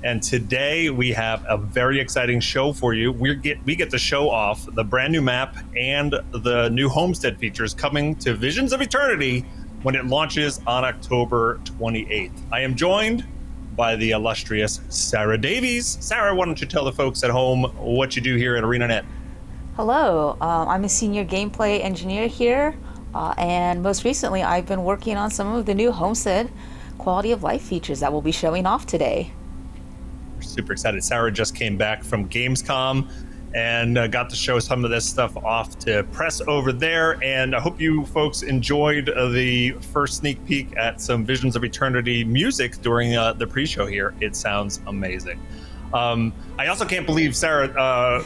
And today we have a very exciting show for you. We get to show off the brand new map and the new Homestead features coming to Visions of Eternity when it launches on October 28th. I am joined by the illustrious Sarah Davies. Sarah, why don't you tell the folks at home what you do here at ArenaNet? Hello, I'm a senior gameplay engineer here, and most recently I've been working on some of the new Homestead quality of life features that we'll be showing off today. We're super excited. Sarah just came back from Gamescom and got to show some of this stuff off to press over there, and I hope you folks enjoyed the first sneak peek at some Visions of Eternity music during the pre-show here. It sounds amazing. I also can't believe, Sarah,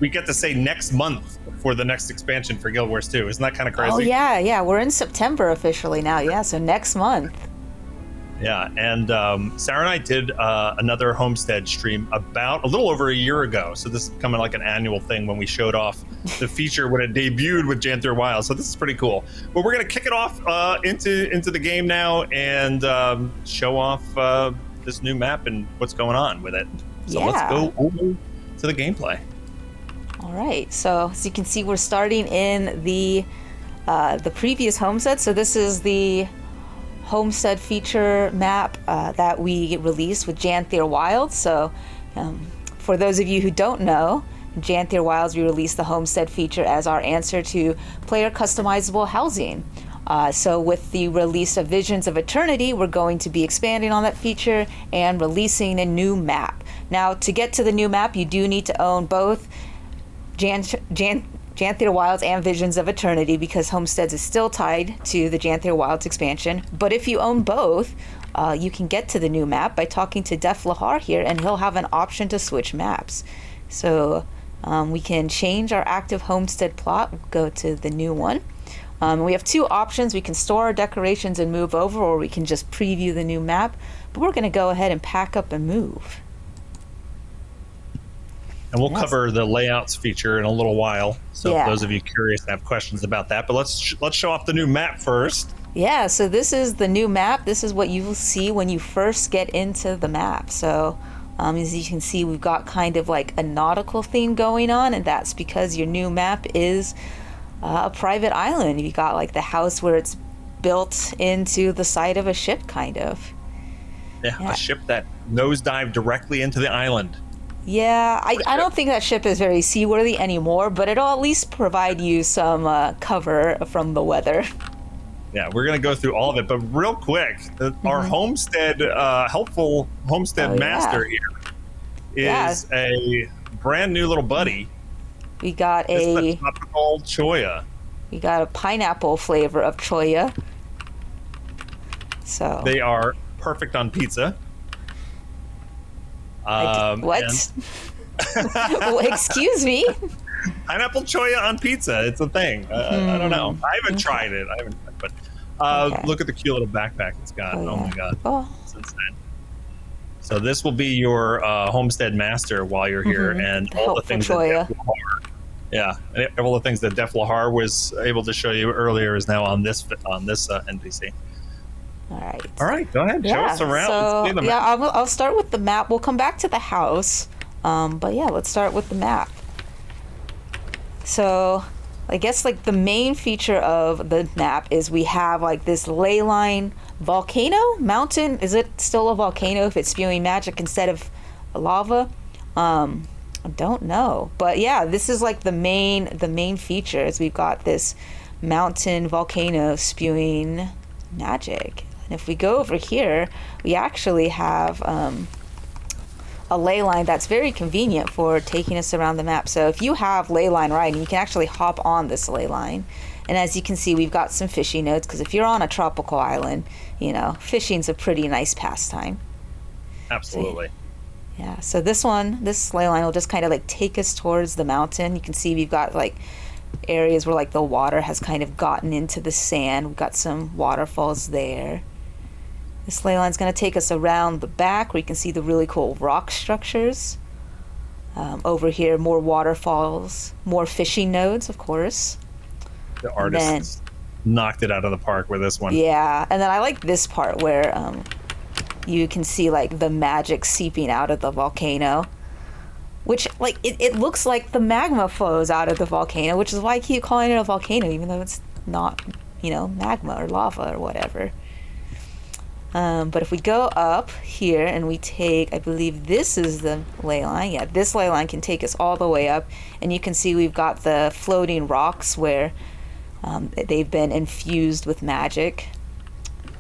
we get to say next month for the next expansion for Guild Wars 2. Isn't that kind of crazy? Oh, yeah. We're in September officially now. Yeah, so next month. Yeah, and Sarah and I did another Homestead stream about a little over a year ago. So this is becoming like an annual thing when we showed off the feature when it debuted with Janther Wild. So this is pretty cool. But we're going to kick it off into the game now and show off this new map and what's going on with it. So Let's go over to the gameplay. All right, so as you can see, we're starting in the previous Homestead. So this is the Homestead feature map that we released with Janther Wild. So for those of you who don't know, Janther Wilds, we released the Homestead feature as our answer to player customizable housing. So with the release of Visions of Eternity, we're going to be expanding on that feature and releasing a new map. Now, to get to the new map, you do need to own both Janther Wilds and Visions of Eternity, because Homesteads is still tied to the Janther Wilds expansion. But if you own both, you can get to the new map by talking to Def Lahar here, and he'll have an option to switch maps. So we can change our active Homestead plot. We'll go to the new one. We have two options. We can store our decorations and move over, or we can just preview the new map. But we're going to go ahead and pack up and move. And we'll cover the layouts feature in a little while. So if those of you curious and have questions about that, but let's show off the new map first. Yeah, so this is the new map. This is what you will see when you first get into the map. So as you can see, we've got kind of like a nautical theme going on, and that's because your new map is a private island. You got like the house where it's built into the side of a ship, kind of. Yeah, a ship that nosedived directly into the island. Yeah, I don't think that ship is very seaworthy anymore, but it'll at least provide you some cover from the weather. Yeah, we're going to go through all of it, but real quick, our Homestead, helpful Homestead master here is a brand new little buddy. We got the tropical choya. We got a pineapple flavor of choya. So they are perfect on pizza. What? Well, excuse me? Pineapple choya on pizza. It's a thing. I don't know. I haven't tried it. But look at the cute little backpack it's got. Oh my God. It's insane. So this will be your Homestead master while you're here, and all the things that all the things that Def Lahar was able to show you earlier is now on this NPC. All right, go ahead. Show us around. So, I'll start with the map. We'll come back to the house. But yeah, let's start with the map. So I guess like the main feature of the map is we have like this ley line volcano mountain. Is it still a volcano if it's spewing magic instead of lava? I don't know. But yeah, this is like the main feature is we've got this mountain volcano spewing magic. And if we go over here, we actually have a ley line that's very convenient for taking us around the map. So if you have ley line riding, you can actually hop on this ley line. And as you can see, we've got some fishing nodes, because if you're on a tropical island, fishing's a pretty nice pastime. Absolutely. So this ley line will just kind of like take us towards the mountain. You can see we've got like areas where like the water has kind of gotten into the sand. We've got some waterfalls there. This ley line's going to take us around the back where you can see the really cool rock structures. Over here, more waterfalls, more fishing nodes, of course. The artists knocked it out of the park with this one. Yeah, and then I like this part where you can see like the magic seeping out of the volcano, which like it looks like the magma flows out of the volcano, which is why I keep calling it a volcano, even though it's not, magma or lava or whatever. But if we go up here and we take, I believe this is the ley line. Yeah, this ley line can take us all the way up. And you can see we've got the floating rocks where they've been infused with magic.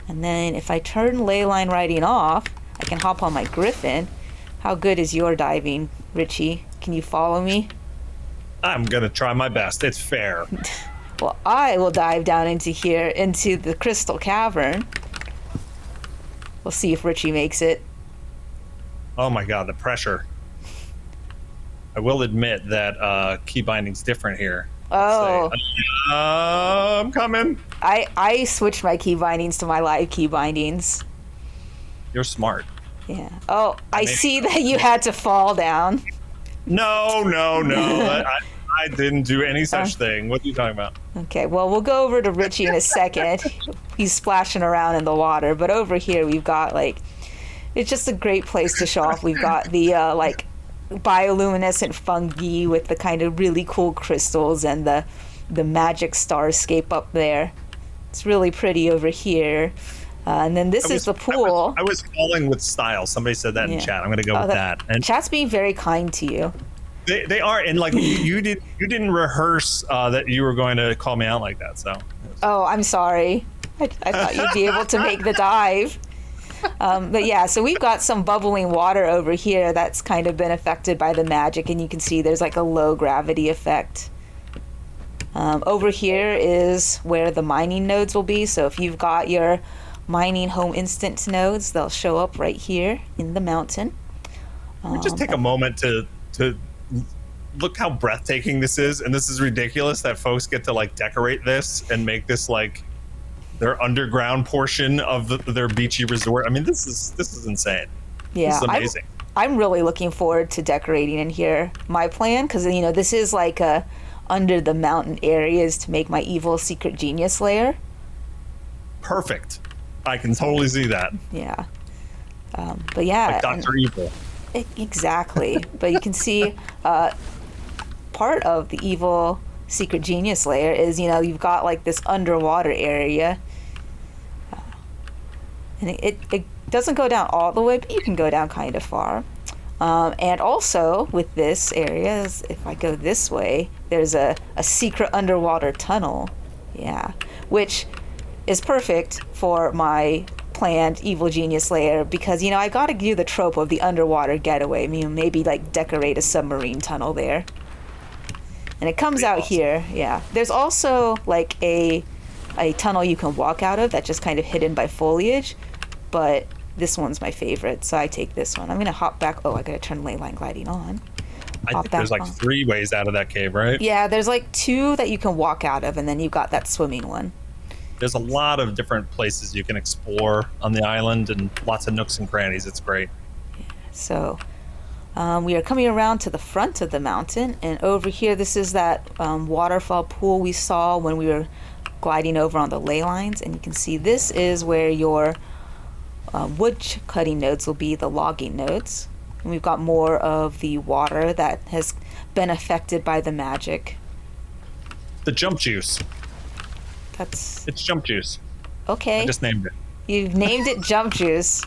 And then if I turn ley line riding off, I can hop on my griffin. How good is your diving, Richie? Can you follow me? I'm going to try my best. It's fair. Well, I will dive down into here, into the crystal cavern. We'll see if Richie makes it. Oh my god, the pressure. I will admit that key binding's different here. Oh. I'm coming. I switched my key bindings to my live key bindings. You're smart. Yeah. Oh, I see that you had to fall down. No. I didn't do any such thing. What are you talking about? Okay, well, we'll go over to Richie in a second. He's splashing around in the water. But over here, we've got, it's just a great place to show off. We've got the, bioluminescent fungi with the kind of really cool crystals and the magic starscape up there. It's really pretty over here. And then this is the pool. I was falling with style. Somebody said that in chat. I'm going to go with that. And chat's being very kind to you. They are, and you didn't rehearse that you were going to call me out like that. So. Oh, I'm sorry. I thought you'd be able to make the dive. But yeah, so we've got some bubbling water over here that's kind of been affected by the magic, and you can see there's like a low gravity effect. Over here is where the mining nodes will be. So if you've got your mining home instant nodes, they'll show up right here in the mountain. Let me just take a moment to look how breathtaking this is, and this is ridiculous that folks get to decorate this and make this their underground portion of their beachy resort. I mean, this is insane. Yeah, this is amazing. I'm really looking forward to decorating in here. My plan, because this is like a under the mountain area, is to make my evil secret genius lair. Perfect. I can totally see that. Yeah. But yeah. Like Dr. Evil. Exactly. But you can see part of the evil secret genius layer is, you've got this underwater area. And it doesn't go down all the way, but you can go down kind of far. And also with this area, if I go this way, there's a secret underwater tunnel. Yeah. Which is perfect for my planned evil genius layer, because I got to do the trope of the underwater getaway. I mean, maybe decorate a submarine tunnel there, and it comes out here. Yeah, there's also a tunnel you can walk out of that's just kind of hidden by foliage, but this one's my favorite, so I take this one. I'm gonna hop back. Oh, I gotta turn ley line gliding on. I think there's 3 ways out of that cave, right? Yeah, there's 2 that you can walk out of, and then you've got that swimming one. There's a lot of different places you can explore on the island, and lots of nooks and crannies. It's great. So we are coming around to the front of the mountain, and over here, this is that waterfall pool we saw when we were gliding over on the ley lines, and you can see this is where your wood cutting nodes will be, the logging nodes. And we've got more of the water that has been affected by the magic. The jump juice. It's jump juice. Okay. I just named it. You've named it jump juice.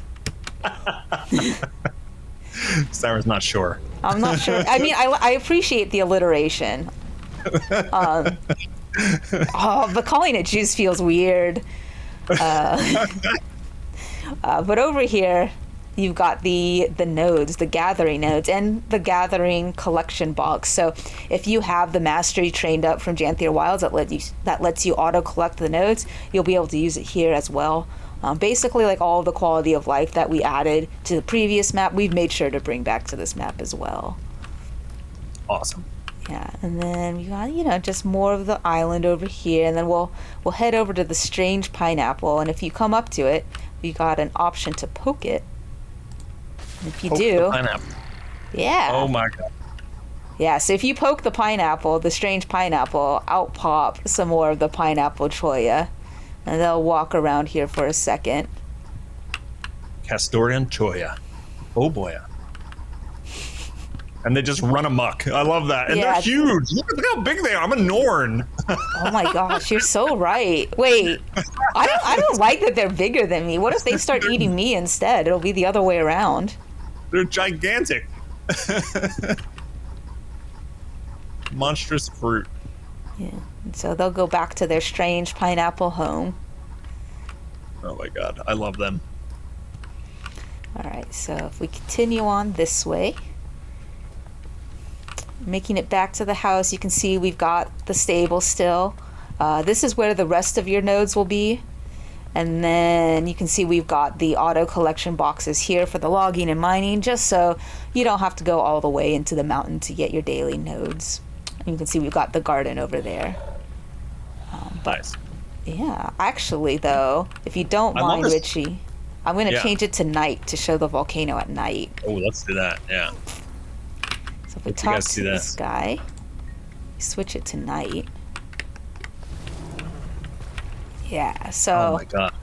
Sarah's not sure. I'm not sure. I mean, I appreciate the alliteration. But calling it juice feels weird. But over here, you've got the nodes, the gathering nodes, and the gathering collection box. So if you have the mastery trained up from Janthier Wilds that lets you auto collect the nodes, you'll be able to use it here as well. Basically, all of the quality of life that we added to the previous map, we've made sure to bring back to this map as well. Awesome. Yeah, and then we got just more of the island over here, and then we'll head over to the strange pineapple. And if you come up to it, we got an option to poke it. If you do, the pineapple. Yeah. Oh my god. Yeah, so if you poke the pineapple, the strange pineapple, out pop some more of the pineapple choya, and they'll walk around here for a second. Castorian choya. Oh boy. And they just run amok. I love that. And they're huge. Look how big they are. I'm a Norn. Oh my gosh, you're so right. Wait, I don't like that they're bigger than me. What if they start eating me instead? It'll be the other way around. They're gigantic. Monstrous fruit. Yeah. So they'll go back to their strange pineapple home. Oh my god, I love them. All right, so if we continue on this way, making it back to the house, you can see we've got the stable still. This is where the rest of your nodes will be. And then you can see we've got the auto collection boxes here for the logging and mining, just so you don't have to go all the way into the mountain to get your daily nodes. And you can see we've got the garden over there. Nice. Yeah, actually though, if you don't mind, Richie, I'm going to change it to night to show the volcano at night. Oh, let's do that, yeah. So if we talk to this guy, switch it to night. Yeah, so oh my god.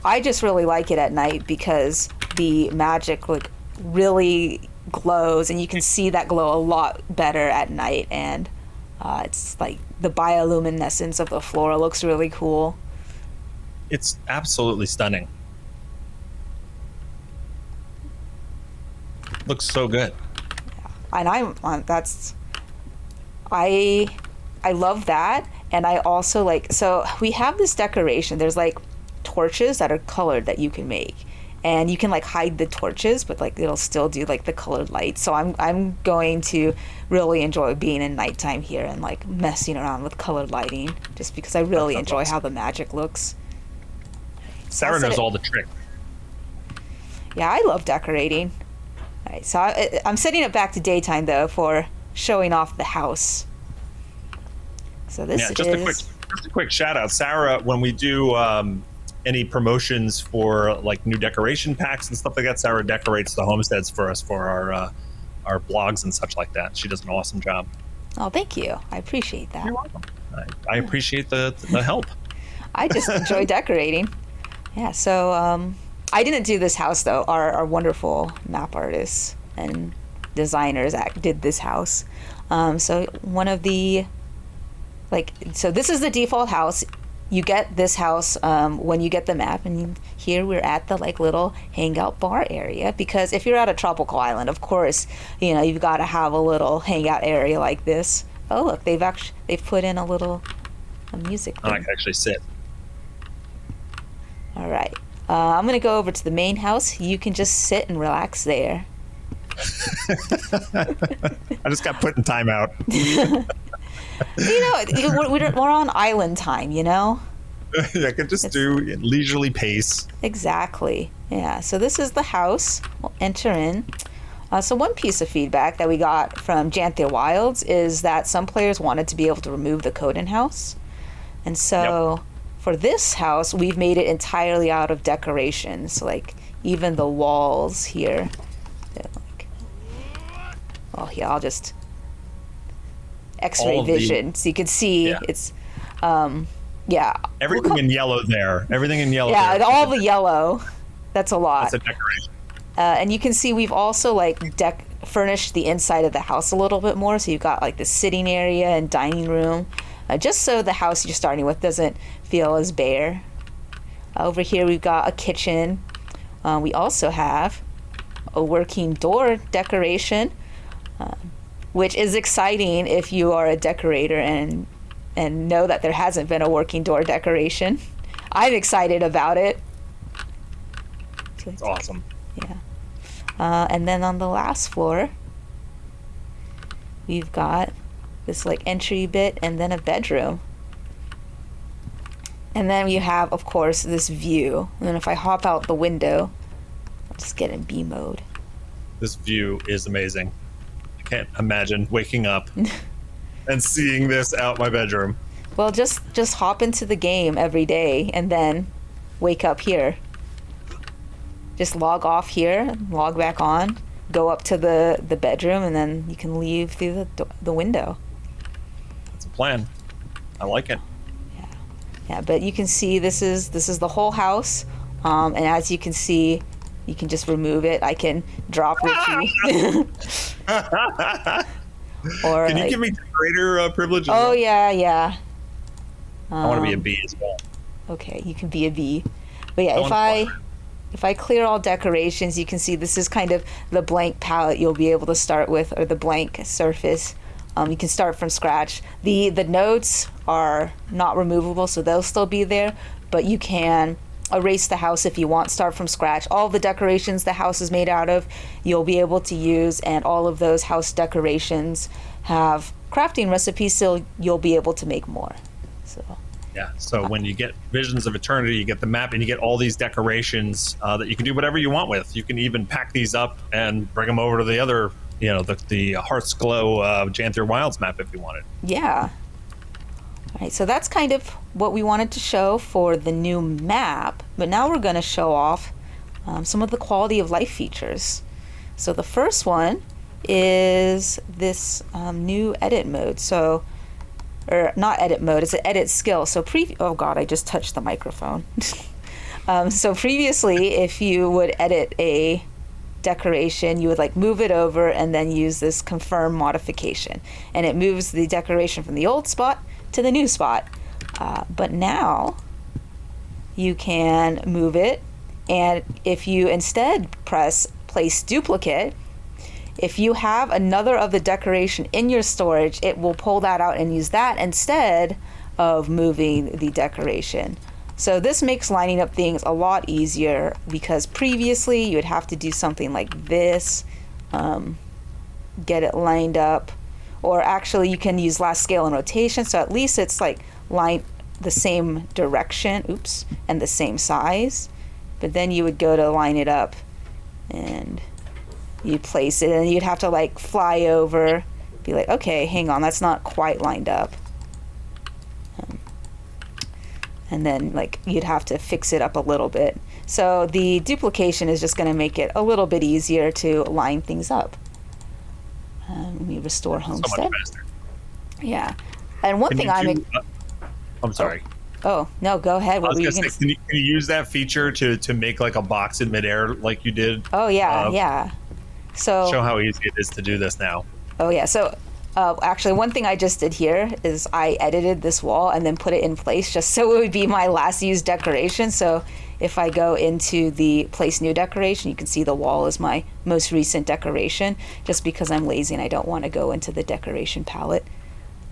I just really like it at night because the magic like really glows, and you can see that glow a lot better at night, and it's like the bioluminescence of the flora looks really cool. It's absolutely stunning. Looks so good. And I love that. And I also like, so we have this decoration. There's like torches that are colored that you can make, and you can like hide the torches, but like it'll still do like the colored light. So I'm going to really enjoy being in nighttime here and like messing around with colored lighting, just because I really enjoy how the magic looks. Sarah knows all the tricks. Yeah, I love decorating. All right, so I'm setting it back to daytime though for showing off the house. So this just a quick shout out, Sarah. When we do any promotions for like new decoration packs and stuff like that, Sarah decorates the homesteads for us for our blogs and such like that. She does an awesome job. Oh, thank you. I appreciate that. You're welcome. I appreciate the help. I just enjoy decorating. Yeah. So I didn't do this house though. Our wonderful map artists and designers did this house. So one of the so this is the default house. You get this house when you get the map, and here we're at the like little hangout bar area, because if you're at a tropical island, of course, you know, you've got to have a little hangout area like this. Oh look, they've put in a music thing. I can actually sit. All right, I'm gonna go over to the main house. You can just sit and relax there. I just got put in timeout. You know, we're on island time, you know? I could just do leisurely pace. Exactly. Yeah, so this is the house. We'll enter in. So one piece of feedback that we got from Janthia Wilds is that some players wanted to be able to remove the code in house. And so for this house, we've made it entirely out of decorations. Like even the walls here. I'll just X-ray vision so you can see it's everything in yellow there. Everything in yellow. Yeah, all the yellow. That's a lot. That's a decoration. And you can see we've also like furnished the inside of the house a little bit more. So you've got like the sitting area and dining room, just so the house you're starting with doesn't feel as bare. Over here we've got a kitchen. We also have a working door decoration, which is exciting if you are a decorator and know that there hasn't been a working door decoration. I'm excited about it. It's awesome. Yeah. And then on the last floor, we've got this like entry bit and then a bedroom. And then you have, of course, this view. And then if I hop out the window, I'll just get in B mode. This view is amazing. I can't imagine waking up and seeing this out my bedroom. Well, just hop into the game every day and then wake up here. Just log off here, log back on, go up to the bedroom, and then you can leave through the window. That's a plan. I like it. Yeah, but you can see this is the whole house, and as you can see, You can just remove it. I can drop Richie. Or can you give me greater privilege? Oh, yeah. I want to be a bee as well. Okay, you can be a bee. But yeah, if I clear all decorations, you can see this is kind of the blank palette you'll be able to start with, or the blank surface. You can start from scratch. The nodes are not removable, so they'll still be there, but you can erase the house if you want, start from scratch. All the decorations the house is made out of, you'll be able to use, and all of those house decorations have crafting recipes, so you'll be able to make more. So when you get Visions of Eternity, you get the map, and you get all these decorations that you can do whatever you want with. You can even pack these up and bring them over to the other, the Hearth's Glow Janther Wilds map if you wanted. Yeah. All right, so that's kind of what we wanted to show for the new map, but now we're going to show off some of the quality of life features. So the first one is this new edit mode. Or not edit mode, it's an edit skill. So oh God, I just touched the microphone. So previously, if you would edit a decoration, you would move it over and then use this confirm modification. And it moves the decoration from the old spot to the new spot. But now you can move it, and if you instead press place duplicate, if you have another of the decoration in your storage, it will pull that out and use that instead of moving the decoration. So this makes lining up things a lot easier, because previously you would have to do something like this, get it lined up, or actually you can use last scale and rotation, so at least it's lined the same direction, and the same size. But then you would go to line it up and you place it, and you'd have to fly over, be like, okay, hang on, that's not quite lined up. And then you'd have to fix it up a little bit. So the duplication is just going to make it a little bit easier to line things up. Let me restore Homestead. So much faster. Yeah. And one thing I'm sorry. Oh, no, go ahead. What were you going to say? Can you use that feature to make a box in midair like you did? Oh, yeah, yeah. So show how easy it is to do this now. Oh, yeah. So actually, one thing I just did here is I edited this wall and then put it in place just so it would be my last used decoration. So if I go into the place new decoration, you can see the wall is my most recent decoration, just because I'm lazy and I don't want to go into the decoration palette.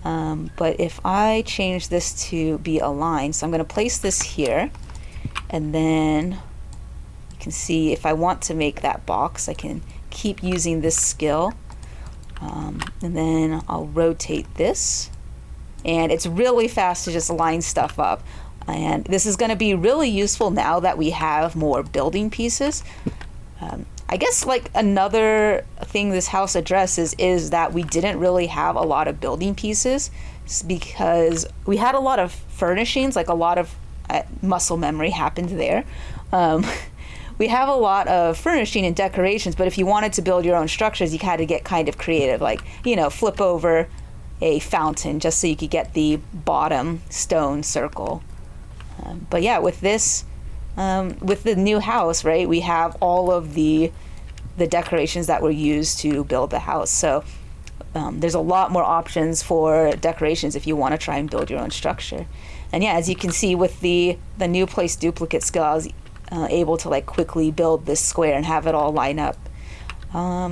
But if I change this to be aligned, so I'm going to place this here, and then you can see if I want to make that box, I can keep using this skill, and then I'll rotate this, and it's really fast to just line stuff up. And this is going to be really useful now that we have more building pieces. I guess another thing this house addresses is that we didn't really have a lot of building pieces, because we had a lot of furnishings, a lot of muscle memory happened there. We have a lot of furnishing and decorations, but if you wanted to build your own structures, you had to get kind of creative, flip over a fountain just so you could get the bottom stone circle. But yeah, with this, with the new house, right, we have all of the decorations that were used to build the house. So there's a lot more options for decorations if you want to try and build your own structure. And yeah, as you can see with the new place duplicate skill, I was able to quickly build this square and have it all line up.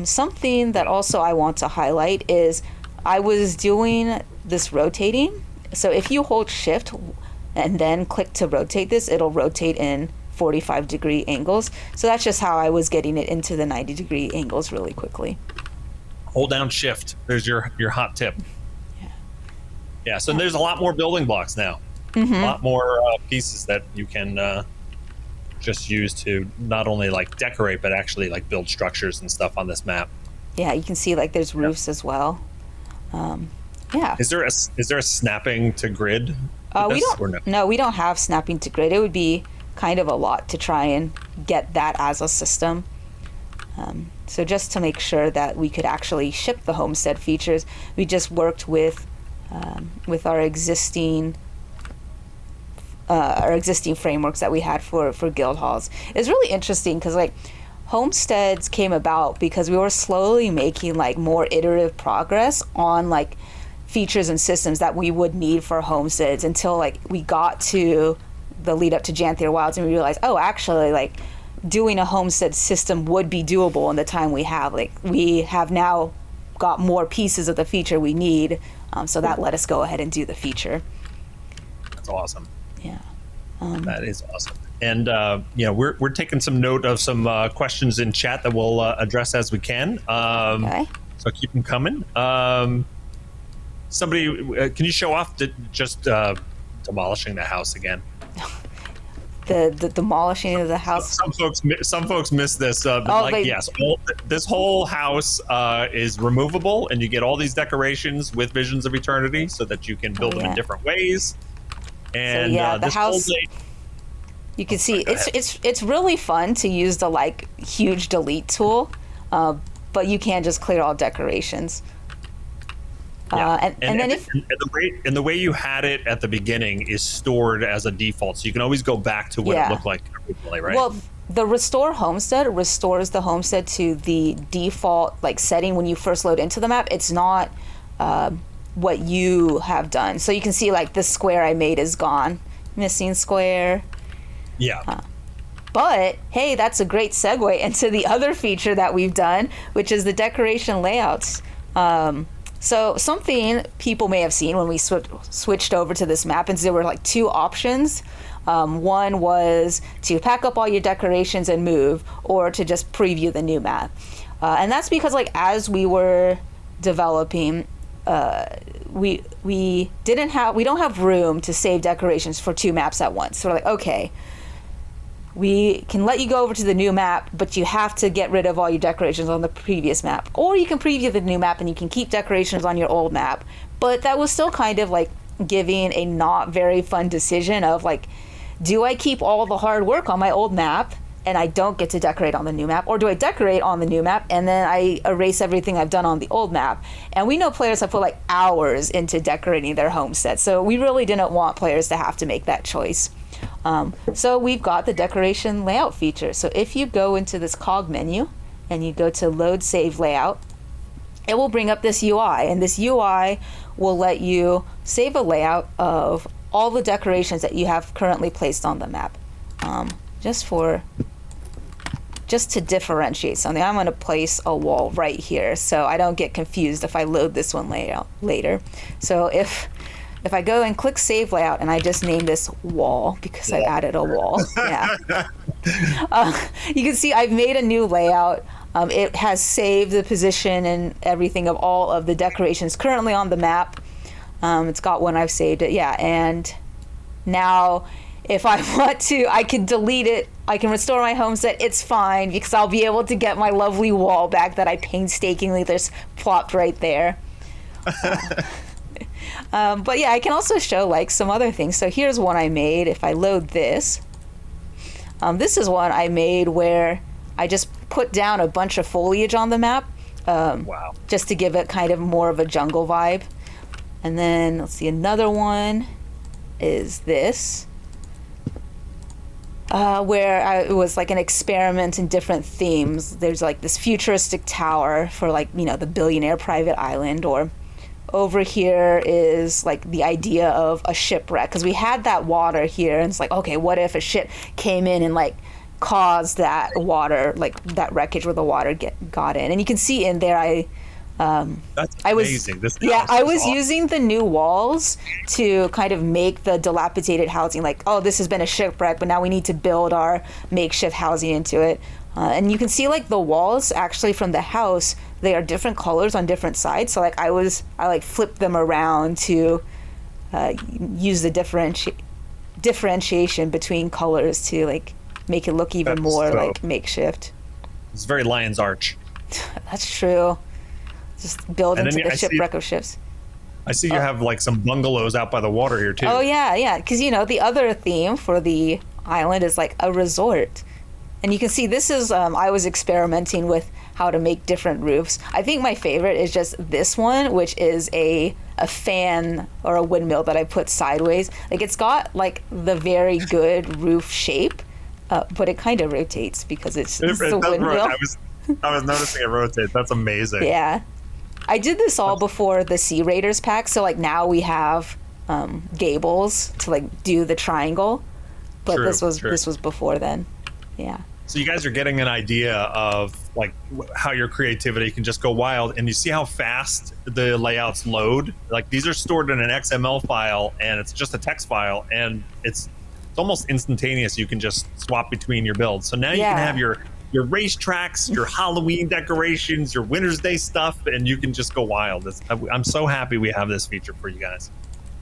Something that also I want to highlight is I was doing this rotating. So if you hold shift and then click to rotate this, it'll rotate in 45-degree angles. So that's just how I was getting it into the 90-degree angles really quickly. Hold down shift. There's your hot tip. Yeah, so there's a lot more building blocks now. A lot more pieces that you can just use to not only decorate, but actually build structures and stuff on this map. Yeah, you can see there's roofs as well. Yeah. Is there a snapping to grid? We don't have snapping to grid. It would be kind of a lot to try and get that as a system. So just to make sure that we could actually ship the Homestead features, we just worked with our existing frameworks that we had for guild halls. It's really interesting because homesteads came about because we were slowly making like more iterative progress on like features and systems that we would need for homesteads until like we got to the lead up to Janthier Wilds and we realized, oh, actually like doing a homestead system would be doable in the time we have. Like we have now got more pieces of the feature we need, so that let us go ahead and do the feature. That's awesome. Yeah. That is awesome. And we're taking some note of some questions in chat that we'll address as we can. Okay. So keep them coming. Somebody, can you show off just demolishing the house again? The demolishing of the house. Some folks miss this. Yes, this whole house is removable, and you get all these decorations with Visions of Eternity, so that you can build them in different ways. And so, the this house. You can see it's really fun to use the like huge delete tool, but you can just clear all decorations. And the way you had it at the beginning is stored as a default, so you can always go back to what it looked like originally, right? Well, the restore homestead restores the homestead to the default like setting when you first load into the map. It's not what you have done. So you can see like this square I made is gone, missing square. Yeah. But hey, that's a great segue into the other feature that we've done, which is the decoration layouts. So something people may have seen when we switched over to this map, and there were like two options. One was to pack up all your decorations and move, or to just preview the new map. And that's because like as we were developing, we don't have room to save decorations for two maps at once. So we're like, okay, we can let you go over to the new map, but you have to get rid of all your decorations on the previous map. Or you can preview the new map and you can keep decorations on your old map. But that was still kind of like giving a not very fun decision of like, do I keep all the hard work on my old map and I don't get to decorate on the new map? Or do I decorate on the new map and then I erase everything I've done on the old map? And we know players have put like hours into decorating their homestead. So we really didn't want players to have to make that choice. So we've got the decoration layout feature. So if you go into this cog menu and you go to load save layout, it will bring up this UI, and this UI will let you save a layout of all the decorations that you have currently placed on the map. Just to differentiate something, I'm going to place a wall right here so I don't get confused if I load this one layout later. So if I go and click save layout and I just name this wall because I added a wall. Yeah. You can see I've made a new layout. It has saved the position and everything of all of the decorations currently on the map. It's got one I've saved it. Yeah. And now if I want to, I can delete it. I can restore my homestead. It's fine because I'll be able to get my lovely wall back that I painstakingly just plopped right there. But yeah, I can also show like some other things. So here's one I made. If I load this, this is one I made where I just put down a bunch of foliage on the map. Wow. Just to give it kind of more of a jungle vibe. And then let's see, another one is this, where it was like an experiment in different themes. There's like this futuristic tower for like, the billionaire private island, or over here is like the idea of a shipwreck, because we had that water here and it's like, okay, what if a ship came in and like caused that water, like that wreckage where the water got in. And you can see in there that's amazing. I was using the new walls to kind of make the dilapidated housing like, oh, this has been a shipwreck, but now we need to build our makeshift housing into it. And you can see like the walls actually from the house, they are different colors on different sides. So like I flipped them around to use the differentiation between colors to like make it look even more like makeshift. It's very Lion's Arch. That's true. Just build into the shipwreck of ships. I see you have like some bungalows out by the water here too. Oh yeah, because the other theme for the island is like a resort. And you can see this is, I was experimenting with how to make different roofs. I think my favorite is just this one, which is a fan or a windmill that I put sideways. Like it's got like the very good roof shape, but it kind of rotates because it's It the does windmill. I was noticing it rotate. That's amazing. Yeah. I did this all before the Sea Raiders pack, so like now we have gables to like do the triangle, but True, this was true. this was before then. Yeah. So you guys are getting an idea of like how your creativity can just go wild, and you see how fast the layouts load. Like these are stored in an XML file, and it's just a text file, and it's almost instantaneous. You can just swap between your builds. So now you can have your racetracks, your Halloween decorations, your Winter's Day stuff, and you can just go wild. I'm so happy we have this feature for you guys.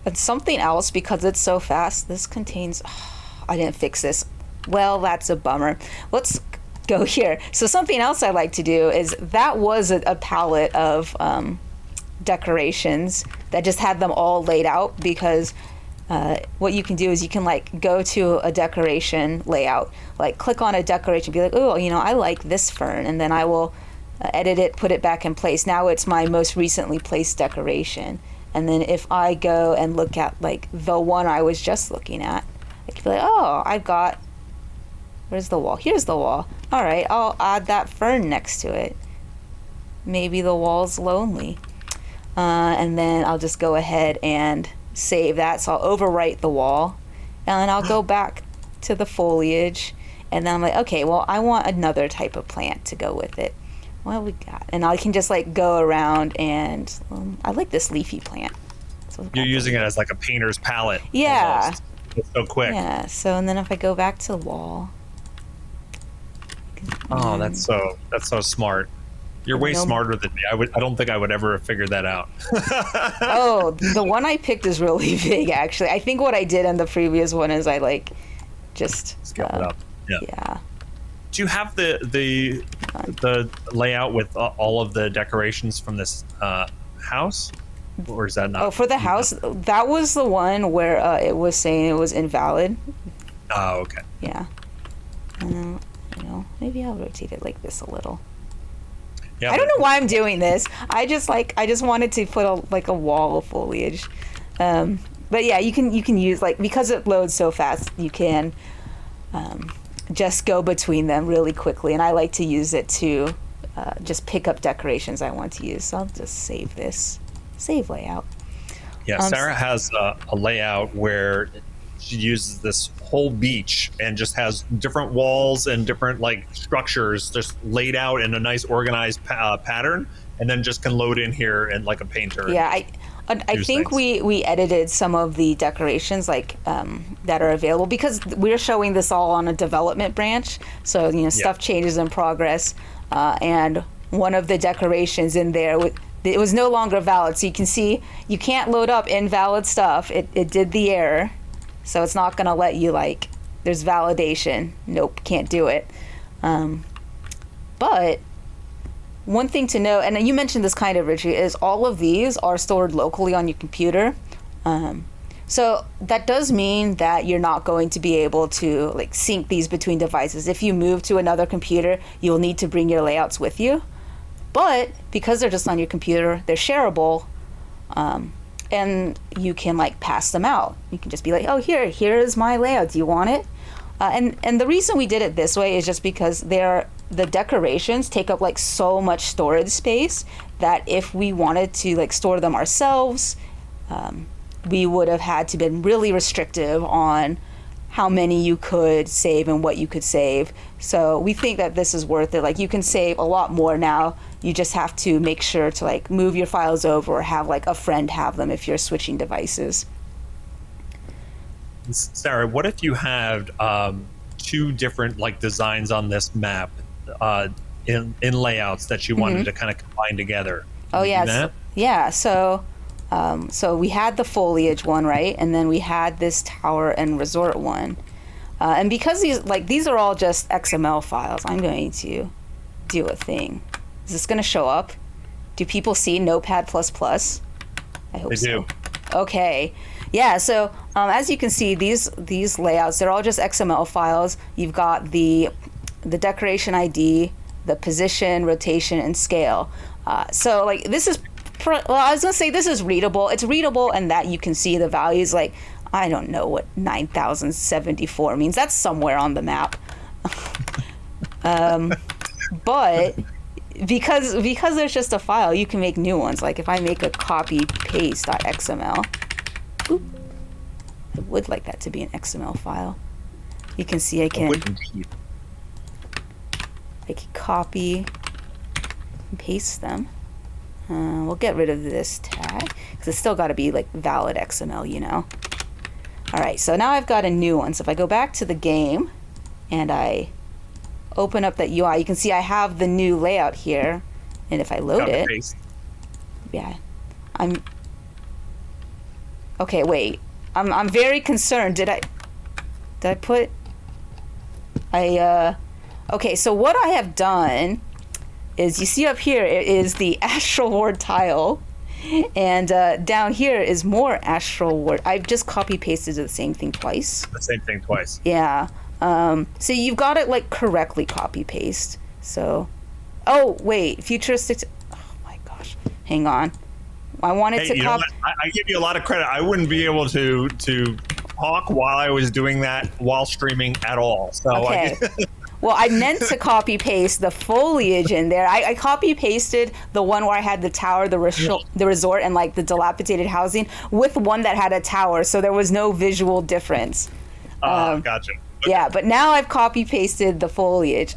And something else, because it's so fast, this contains... I didn't fix this. Well, that's a bummer. Let's go here. So something else I like to do is that was a palette of decorations that just had them all laid out, because what you can do is you can like go to a decoration layout, like click on a decoration, be like, oh, you know, I like this fern, and then I will edit it, put it back in place. Now it's my most recently placed decoration. And then if I go and look at like the one I was just looking at, I can be like, oh, I've got, where's the wall? Here's the wall. All right, I'll add that fern next to it. Maybe the wall's lonely. And then I'll just go ahead and save that. So I'll overwrite the wall, and then I'll go back to the foliage, and then I'm like, okay, well, I want another type of plant to go with it. What we got? And I can just like go around, and I like this leafy plant. So You're using it as like a painter's palette. Yeah. Almost. It's so quick. Yeah. So and then if I go back to the wall. Oh, that's so smart. You're way smarter than me. I don't think I would ever have figured that out. Oh, the one I picked is really big, actually. I think what I did in the previous one is I like just scale it up. Yeah. Do you have the layout with all of the decorations from this house, or is that not? Oh, for the house, that was the one where it was saying it was invalid. Oh, okay. Yeah. And maybe I'll rotate it like this a little. Yeah, I don't know why I'm doing this. I just wanted to put a wall of foliage. But yeah, you can use like, because it loads so fast, you can just go between them really quickly. And I like to use it to just pick up decorations I want to use. So I'll just save this. Save layout. Yeah, Sarah has a layout where she uses this whole beach and just has different walls and different like structures just laid out in a nice organized pattern, and then just can load in here and like a painter. Yeah, I think we edited some of the decorations like that are available, because we're showing this all on a development branch, so stuff changes in progress, and one of the decorations in there it was no longer valid, so you can see you can't load up invalid stuff. It did the error, so it's not going to let you like, there's validation. Nope, can't do it. But one thing to know, and you mentioned this kind of, Richie, is all of these are stored locally on your computer. So that does mean that you're not going to be able to like sync these between devices. If you move to another computer, you'll need to bring your layouts with you. But because they're just on your computer, they're shareable, and you can like pass them out. You can just be like, oh, here is my layout. Do you want it? And the reason we did it this way is just because the decorations take up like so much storage space that if we wanted to like store them ourselves, we would have had to been really restrictive on how many you could save and what you could save. So we think that this is worth it. Like, you can save a lot more now. You just have to make sure to like move your files over or have like a friend have them if you're switching devices. Sarah, what if you had two different like designs on this map in layouts that you wanted to kind of combine together? Oh, yes. Yeah. So we had the foliage one, right? And then we had this tower and resort one. And because these are all just XML files, I'm going to do a thing. Is this going to show up? Do people see Notepad++? I hope they so. do. Okay. Yeah, so as you can see, these layouts, they're all just XML files. You've got the decoration ID, the position, rotation, and scale. So like this is, I was gonna say this is readable. It's readable in that you can see the values. Like, I don't know what 9074 means. That's somewhere on the map. But because there's just a file, you can make new ones. Like if I make a copy paste.xml, boop, I would like that to be an XML file. You can see I can copy and paste them. We'll get rid of this tag because it's still got to be like valid XML, you know. All right, so now I've got a new one. So if I go back to the game and I open up that UI, you can see I have the new layout here. And if I load it, yeah, okay, wait. I'm very concerned. Did I put okay, so what I have done is, you see up here is the Astral Ward tile, and down here is more Astral Ward. I've just copy pasted the same thing twice. The same thing twice. Yeah. So you've got it like correctly copy paste. So, oh wait, futuristic. Oh my gosh, hang on. I wanted to copy. I give you a lot of credit. I wouldn't be able to talk while I was doing that while streaming at all. So okay. Well, I meant to copy paste the foliage in there. I copy pasted the one where I had the tower, the resort, and like the dilapidated housing with one that had a tower, so there was no visual difference. Gotcha. Okay. Yeah, but now I've copy pasted the foliage.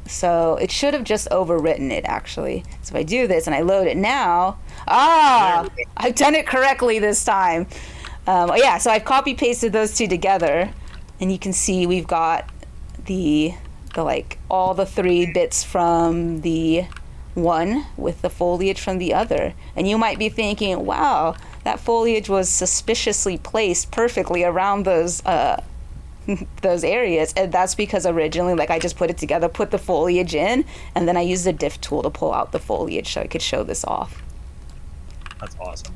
So it should have just overwritten it, actually. So if I do this and I load it now, I've done it correctly this time. Yeah, so I've copy pasted those two together, and you can see we've got the like all the 3 bits from the one with the foliage from the other. And you might be thinking, wow, that foliage was suspiciously placed perfectly around those areas, and that's because originally, like, I just put it together, put the foliage in, and then I used the diff tool to pull out the foliage so I could show this off. That's awesome.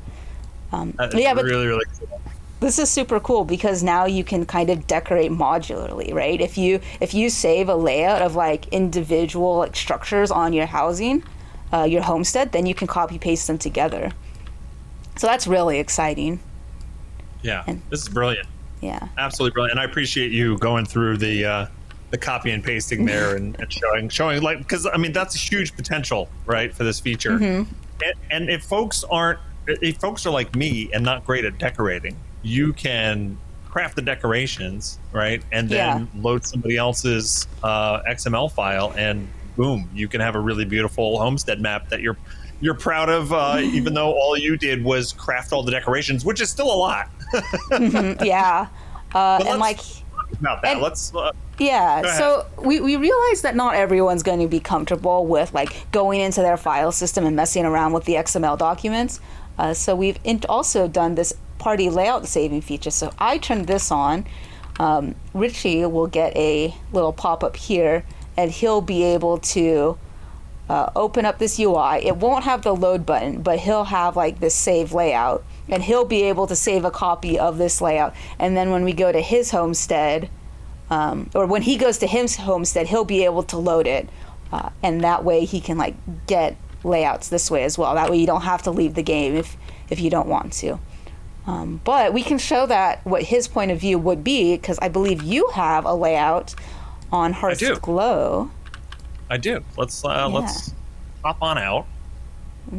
That is really, really cool. This is super cool because now you can kind of decorate modularly, right? If you save a layout of like individual like structures on your housing, your homestead, then you can copy paste them together. So that's really exciting. Yeah, this is brilliant. Yeah, absolutely brilliant. And I appreciate you going through the copy and pasting there and showing like, because I mean that's a huge potential, right, for this feature. Mm-hmm. And if folks are like me and not great at decorating, you can craft the decorations, right, and then load somebody else's XML file, and boom, you can have a really beautiful homestead map that you're proud of, even though all you did was craft all the decorations, which is still a lot. Mm-hmm, yeah. And like about that. So we realize that not everyone's going to be comfortable with like going into their file system and messing around with the XML documents. So we've also done this party layout saving feature. So I turn this on. Richie will get a little pop-up here, and he'll be able to open up this UI. It won't have the load button, but he'll have like this save layout, and he'll be able to save a copy of this layout. And then when we go to his homestead, or when he goes to his homestead, he'll be able to load it. And that way he can like get layouts this way as well. That way you don't have to leave the game if you don't want to. But we can show that what his point of view would be, because I believe you have a layout on Hearth's Glow. I do. Let's hop on out.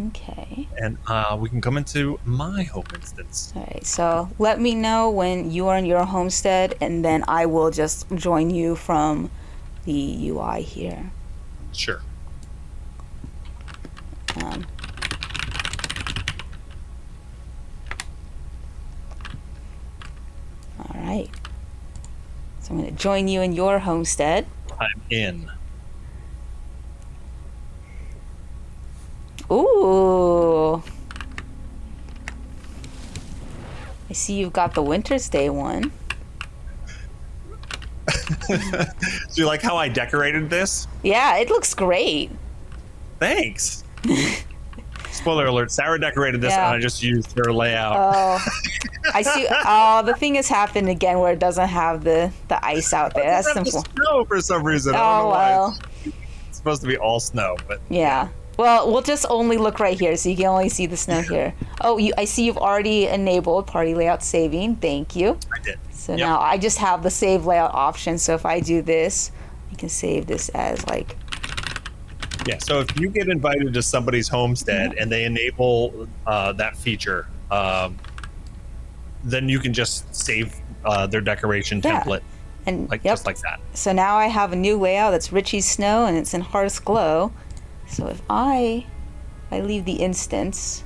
Okay. And we can come into my home instance. All right. So let me know when you are in your homestead, and then I will just join you from the UI here. Sure. All right. So I'm going to join you in your homestead. I'm in. Ooh. I see you've got the Winter's Day one. Do you like how I decorated this? Yeah, it looks great. Thanks. Spoiler alert, Sarah decorated this and I just used her layout. Oh, I see. Oh, the thing has happened again where it doesn't have the ice out there. That's simple. Snow for some reason. I don't know why. It's supposed to be all snow, but yeah. Well, we'll just only look right here, so you can only see the snow here. Oh, I see you've already enabled party layout saving. Thank you. I did. So now I just have the save layout option. So if I do this, I can save this as like. Yeah, so if you get invited to somebody's homestead and they enable that feature, then you can just save their decoration template, and just like that. So now I have a new layout that's Richie's Snow, and it's in Hearth Glow. So if I leave the instance,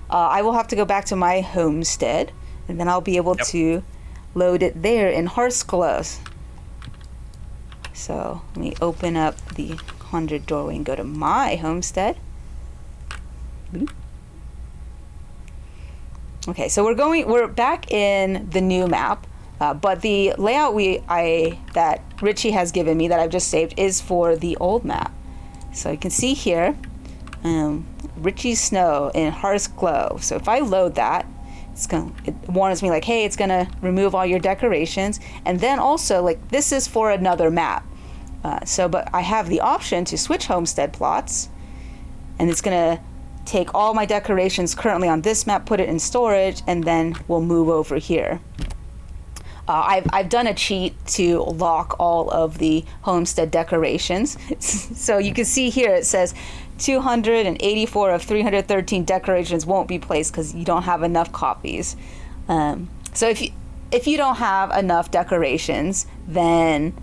I will have to go back to my homestead, and then I'll be able to load it there in Hearth Glow. So let me open up the 100 doorway and go to my homestead. Okay, so we're back in the new map, but the layout that Richie has given me that I've just saved is for the old map. So you can see here, Richie's Snow in Hearth Glow. So if I load that, it warns me like, hey, it's gonna remove all your decorations, and then also like this is for another map. But I have the option to switch homestead plots, and it's gonna take all my decorations currently on this map, put it in storage, and then we'll move over here. I've done a cheat to lock all of the homestead decorations. So you can see here it says 284 of 313 decorations won't be placed because you don't have enough copies. So if you don't have enough decorations, then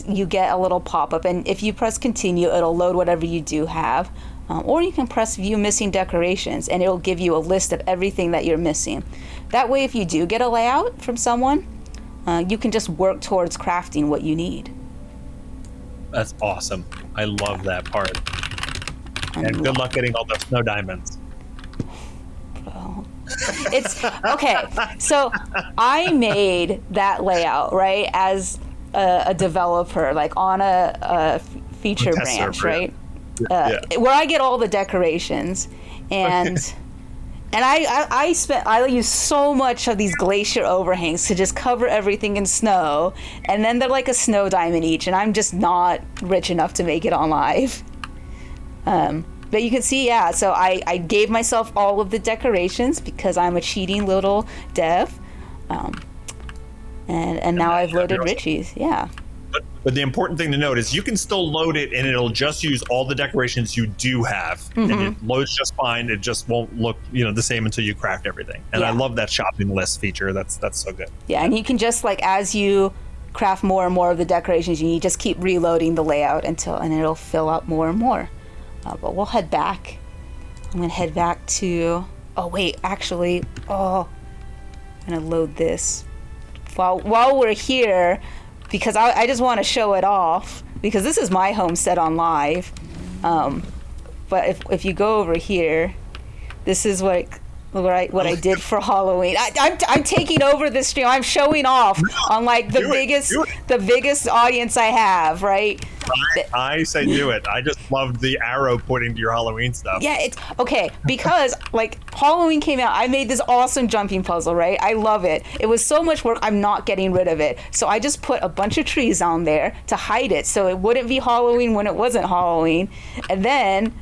you get a little pop-up, and if you press continue, it'll load whatever you do have. Or you can press view missing decorations, and it'll give you a list of everything that you're missing. That way, if you do get a layout from someone, you can just work towards crafting what you need. That's awesome. I love that part. And good luck getting all the snow diamonds. It's okay. So I made that layout, right, as a developer, like on a feature branch, right? Where I get all the decorations, and I use so much of these glacier overhangs to just cover everything in snow, and then they're like a snow diamond each, and I'm just not rich enough to make it on live. But you can see, so I gave myself all of the decorations because I'm a cheating little dev, and now I've loaded Richie's, But the important thing to note is you can still load it and it'll just use all the decorations you do have, and it loads just fine. It just won't look, the same until you craft everything. And I love that shopping list feature. That's so good. Yeah, and you can just as you craft more and more of the decorations, you just keep reloading the layout and it'll fill up more and more. But we'll head back. I'm gonna head back to. Oh wait, actually, I'm gonna load this while we're here. Because I just want to show it off, because this is my homestead on live. But if you go over here, this is what I did for Halloween. I'm taking over this stream. I'm showing off on the biggest audience I have, right? I say do it. I just loved the arrow pointing to your Halloween stuff. Yeah, it's okay because Halloween came out. I made this awesome jumping puzzle, right? I love it. It was so much work. I'm not getting rid of it. So I just put a bunch of trees on there to hide it, so it wouldn't be Halloween when it wasn't Halloween. And then,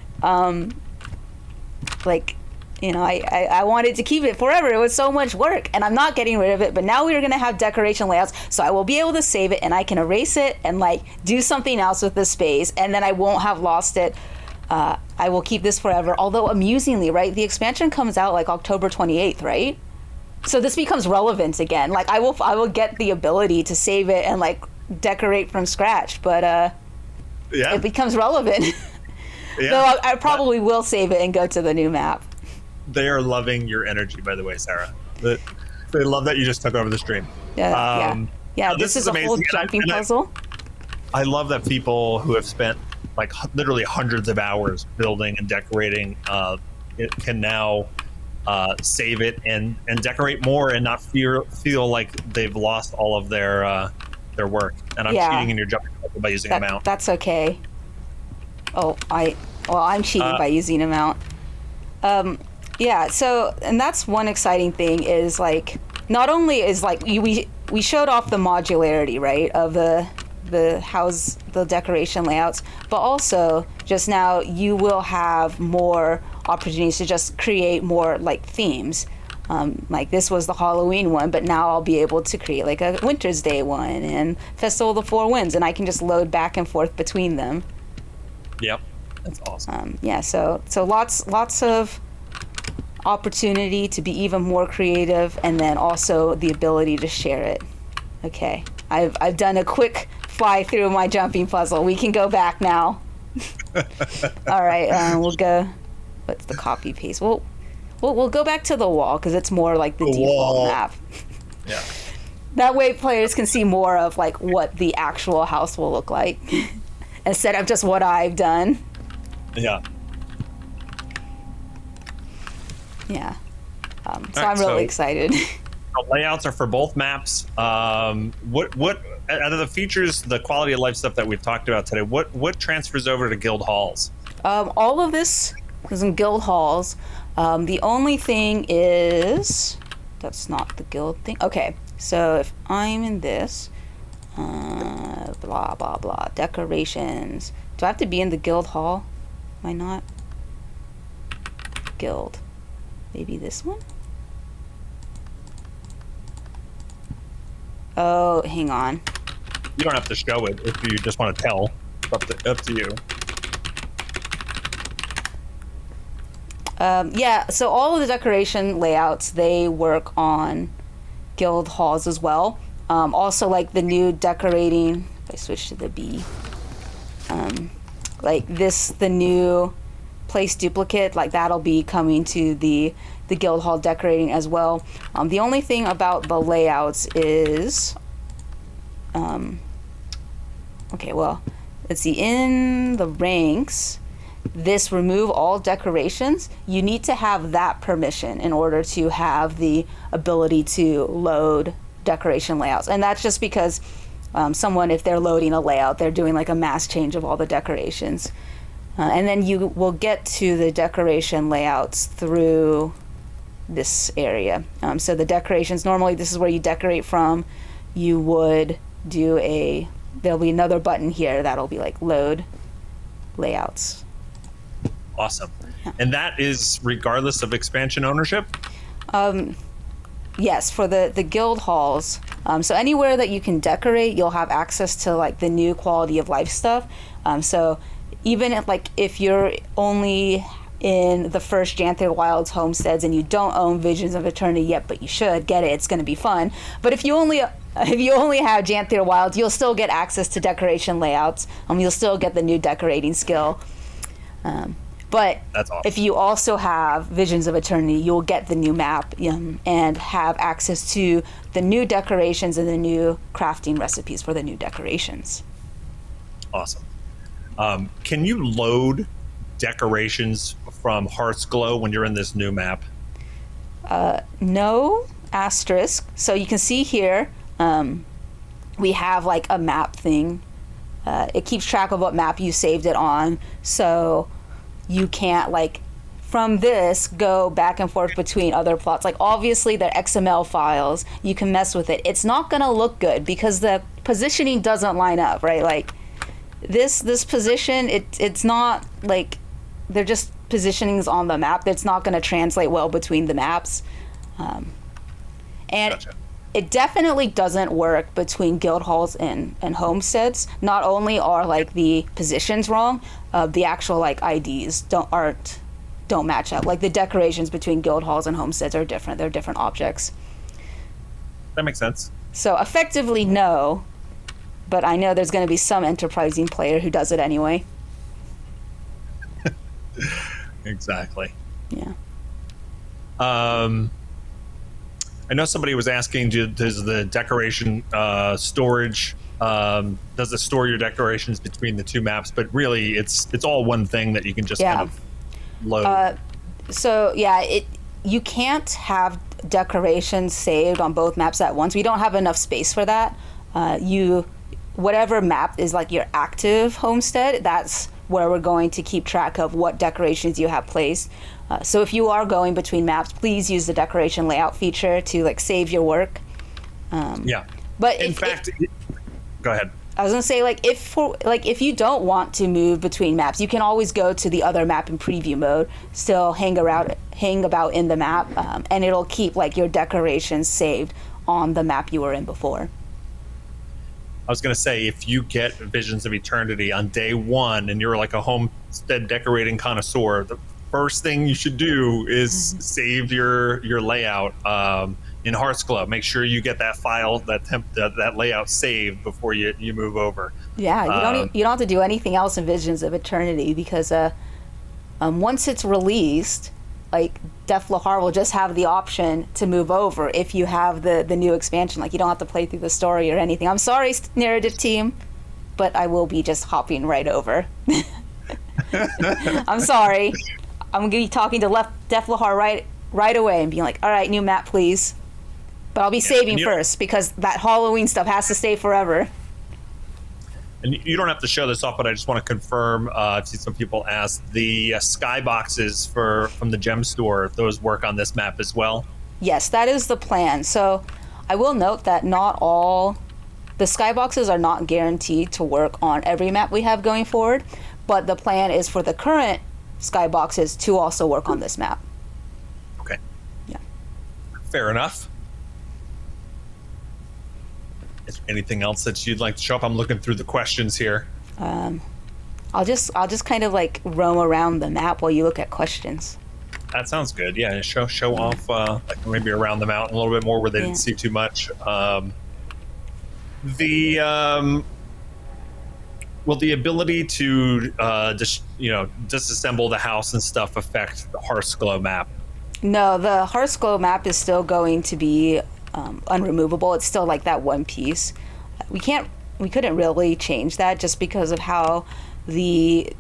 I wanted to keep it forever. It was so much work, and I'm not getting rid of it. But now we're gonna have decoration layouts, so I will be able to save it, and I can erase it and do something else with the space, and then I won't have lost it. I will keep this forever. Although amusingly, right, the expansion comes out October 28th, right? So this becomes relevant again. I will get the ability to save it and decorate from scratch, but it becomes relevant. Though I probably will save it and go to the new map. They are loving your energy, by the way, Sarah. They love that you just took over the stream. This is a whole jumping puzzle. I love that people who have spent literally hundreds of hours building and decorating it can now save it and decorate more and not feel like they've lost all of their work. And I'm cheating in your jumping puzzle by using a mount. That's okay. I'm cheating by using a mount. So, and that's one exciting thing is not only is we showed off the modularity, right, of the decoration layouts, but also just now you will have more opportunities to just create more themes. Like this was the Halloween one, but now I'll be able to create like a Winter's Day one and Festival of the Four Winds, and I can just load back and forth between them. Yep, that's awesome. Yeah, so lots of opportunity to be even more creative, and then also the ability to share it. Okay, I've done a quick fly through my jumping puzzle. We can go back now. All right, we'll go. What's the copy paste? We'll go back to the wall because it's more like the default map. Yeah. That way players can see more of like what the actual house will look like instead of just what I've done. Yeah. Yeah. So I'm really excited. The layouts are for both maps. What out of the features, the quality of life stuff that we've talked about today, what transfers over to guild halls? All of this is in guild halls. The only thing is, that's not the guild thing. Okay, so if I'm in this, blah, blah, blah, decorations. Do I have to be in the guild hall? Am I not? Guild. Maybe this one? Oh, hang on. You don't have to show it if you just want to tell. Up to you. Yeah, so all of the decoration layouts, they work on guild halls as well. Also, like the new decorating, if I switch to the B, like this, the new place duplicate, like that'll be coming to the guild hall decorating as well. The only thing about the layouts is, okay, well, let's see, in the ranks, this remove all decorations, you need to have that permission in order to have the ability to load decoration layouts. And that's just because someone, if they're loading a layout, they're doing like a mass change of all the decorations. And then you will get to the decoration layouts through this area. So the decorations, normally this is where you decorate from. You would do there'll be another button here that'll be like load layouts. Awesome. And that is regardless of expansion ownership? Yes, for the guild halls. So anywhere that you can decorate, you'll have access to like the new quality of life stuff. So even if you're only in the first Janther Wilds homesteads and you don't own Visions of Eternity yet, but you should get it. It's going to be fun. But if you only have Janther Wilds, you'll still get access to decoration layouts. You'll still get the new decorating skill. But that's awesome. If you also have Visions of Eternity, you'll get the new map and have access to the new decorations and the new crafting recipes for the new decorations. Awesome. Can you load decorations from Hearth's Glow when you're in this new map? No, asterisk. So you can see here, we have like a map thing. It keeps track of what map you saved it on. So you can't from this go back and forth between other plots. Like obviously they're XML files. You can mess with it. It's not gonna look good because the positioning doesn't line up, right? Like this position, it's not like they're just positionings on the map. It's not gonna translate well between the maps. And Gotcha. It definitely doesn't work between guild halls and homesteads. Not only are the positions wrong, the actual IDs don't match up. Like the decorations between guild halls and homesteads are different. They're different objects. That makes sense. So effectively no, but I know there's going to be some enterprising player who does it anyway. Exactly. Yeah. I know somebody was asking, does the decoration storage, does it store your decorations between the two maps? But really, it's all one thing that you can just kind of load. So yeah, you can't have decorations saved on both maps at once. We don't have enough space for that. Whatever map is your active homestead, that's where we're going to keep track of what decorations you have placed. So if you are going between maps, please use the decoration layout feature to save your work. Yeah. But in fact, go ahead. I was gonna say, like, if you don't want to move between maps, you can always go to the other map in preview mode, still hang about in the map, and it'll keep like your decorations saved on the map you were in before. I was gonna say, if you get Visions of Eternity on day 1 and you're like a Homestead decorating connoisseur, the first thing you should do is save your layout in Hearthsclub. Make sure you get that file, that layout saved before you move over. Yeah, you don't have to do anything else in Visions of Eternity, because once it's released, like, Deathlahar will just have the option to move over if you have the new expansion. Like, you don't have to play through the story or anything. I'm sorry, narrative team, but I will be just hopping right over. I'm sorry. I'm gonna be talking to Deathlahar right away and being like, all right, new map, please. But I'll be saving first, because that Halloween stuff has to stay forever. And you don't have to show this off, but I just want to confirm. I've seen some people ask, the skyboxes from the gem store, those work on this map as well? Yes, that is the plan. So I will note that not all the skyboxes are not guaranteed to work on every map we have going forward, but the plan is for the current skyboxes to also work on this map. Okay. Yeah. Fair enough. Is there anything else that you'd like to show up? I'm looking through the questions here. I'll just kind of like roam around the map while you look at questions. That sounds good. Yeah, show off like maybe around the mountain a little bit more where they didn't see too much. Will the ability to disassemble the house and stuff affect the Hearthsglow map? No, the Hearthsglow map is still going to be unremovable. It's still like that one piece. We couldn't really change that just because of how the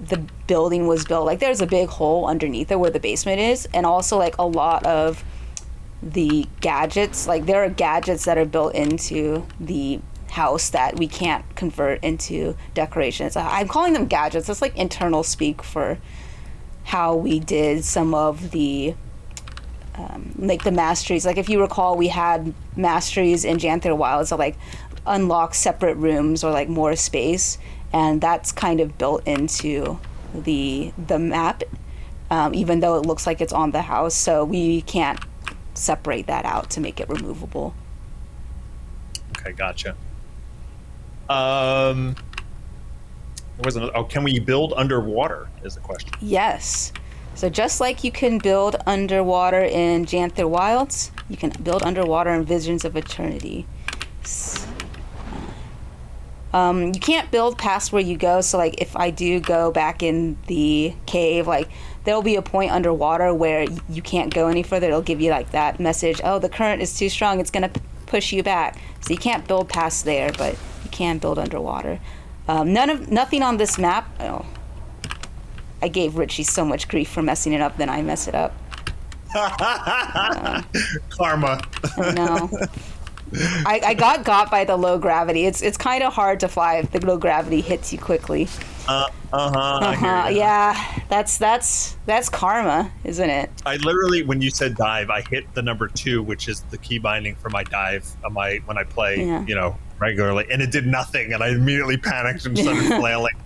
building was built. Like, there's a big hole underneath it where the basement is, and also like a lot of the gadgets, like there are gadgets that are built into the house that we can't convert into decorations. I'm calling them gadgets. That's like internal speak for how we did some of the like the masteries. Like, if you recall, we had masteries in Janther Wilds that like unlock separate rooms or like more space, and that's kind of built into the map, even though it looks like it's on the house. So we can't separate that out to make it removable. Okay, gotcha. Can we build underwater is the question. Yes. So just like you can build underwater in Janther Wilds, you can build underwater in Visions of Eternity. You can't build past where you go. So like, if I do go back in the cave, like there'll be a point underwater where you can't go any further. It'll give you like that message, oh, the current is too strong, it's gonna push you back. So you can't build past there, but you can build underwater. Nothing on this map. Oh, I gave Richie so much grief for messing it up, then I mess it up. Karma. I know. I got by the low gravity. It's kind of hard to fly if the low gravity hits you quickly. Yeah, that's karma, isn't it? I literally, when you said dive, I hit the number 2, which is the key binding for my dive when I play, regularly, and it did nothing, and I immediately panicked and started flailing.